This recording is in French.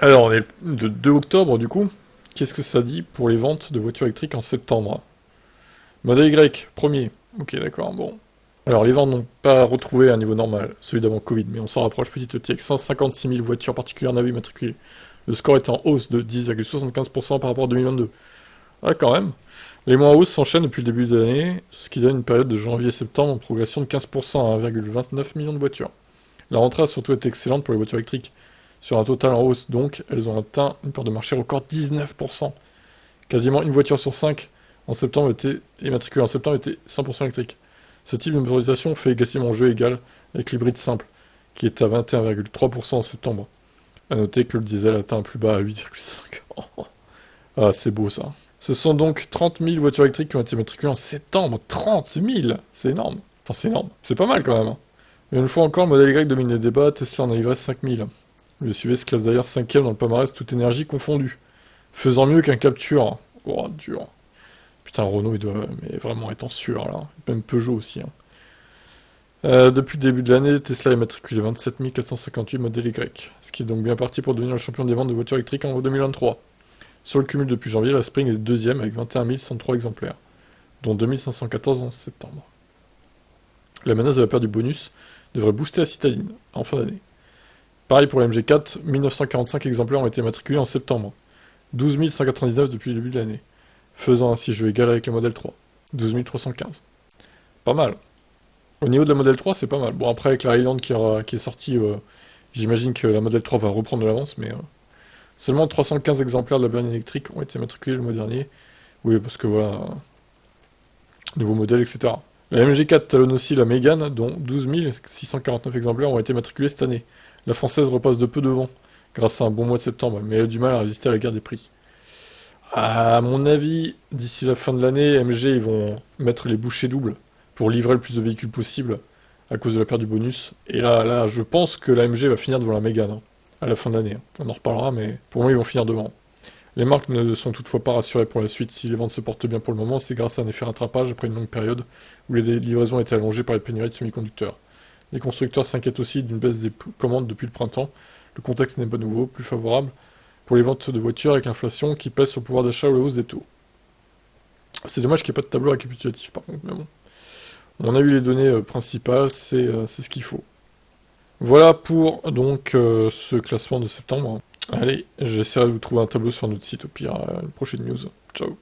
Alors, on est le 2 octobre, du coup. Qu'est-ce que ça dit pour les ventes de voitures électriques en septembre? Modèle Y, premier. Ok, d'accord, bon. Alors, les ventes n'ont pas retrouvé un niveau normal, celui d'avant Covid, mais on s'en rapproche petit à petit avec 156 000 voitures particulières neuves immatriculées. Le score est en hausse de 10,75% par rapport à 2022. Ah, quand même. Les mois en hausse s'enchaînent depuis le début de l'année, ce qui donne une période de janvier-septembre en progression de 15% à 1,29 million de voitures. La rentrée a surtout été excellente pour les voitures électriques. Sur un total en hausse, donc, elles ont atteint une part de marché record 19%. Quasiment une voiture sur 5 en septembre immatriculée en septembre était 100% électrique. Ce type de motorisation fait quasiment jeu égal avec l'hybride simple, qui est à 21,3% en septembre. A noter que le diesel atteint un plus bas à 8,5. Ah, c'est beau ça. Ce sont donc 30 000 voitures électriques qui ont été matriculées en septembre. 30 000. C'est énorme. Enfin, c'est énorme. C'est pas mal quand même, hein. Mais une fois encore, le modèle Y domine les débats. Tesla en a livré 5 000. Le SUV se classe d'ailleurs 5ème dans le palmarès, toute énergie confondue. Faisant mieux qu'un Capture. Oh, dur. Putain, Renault, il doit mais vraiment être en sueur, là. Même Peugeot aussi, hein. Depuis le début de l'année, Tesla est matriculé 27 458 modèles Y, ce qui est donc bien parti pour devenir le champion des ventes de voitures électriques en 2023. Sur le cumul depuis janvier, la Spring est deuxième avec 21 103 exemplaires, dont 2514 en septembre. La menace de la perte du bonus devrait booster la citadine en fin d'année. Pareil pour la MG4, 1945 exemplaires ont été matriculés en septembre, 12 199 depuis le début de l'année, faisant ainsi jeu égal avec le modèle 3, 12 315. Pas mal. Au niveau de la modèle 3, c'est pas mal. Bon, après, avec la Highland qui est sortie, j'imagine que la modèle 3 va reprendre de l'avance, mais seulement 315 exemplaires de la berline électrique ont été matriculés le mois dernier. Oui, parce que voilà, nouveau modèle, etc. La MG4 talonne aussi la Mégane, dont 12 649 exemplaires ont été matriculés cette année. La française repasse de peu devant, grâce à un bon mois de septembre, mais elle a du mal à résister à la guerre des prix. À mon avis, d'ici la fin de l'année, MG ils vont mettre les bouchées doubles pour livrer le plus de véhicules possible à cause de la perte du bonus. Et là, je pense que la MG va finir devant la Mégane, hein, à la fin de l'année. On en reparlera, mais pour moi, ils vont finir devant. Les marques ne sont toutefois pas rassurées pour la suite. Si les ventes se portent bien pour le moment, c'est grâce à un effet rattrapage après une longue période où les livraisons étaient allongées par les pénuries de semi-conducteurs. Les constructeurs s'inquiètent aussi d'une baisse des commandes depuis le printemps. Le contexte n'est pas nouveau, plus favorable pour les ventes de voitures avec l'inflation qui pèse sur le pouvoir d'achat ou la hausse des taux. C'est dommage qu'il n'y ait pas de tableau récapitulatif par contre, mais bon. On a eu les données principales, c'est ce qu'il faut. Voilà pour donc ce classement de septembre. Allez, j'essaierai de vous trouver un tableau sur notre site au pire, une prochaine news. Ciao.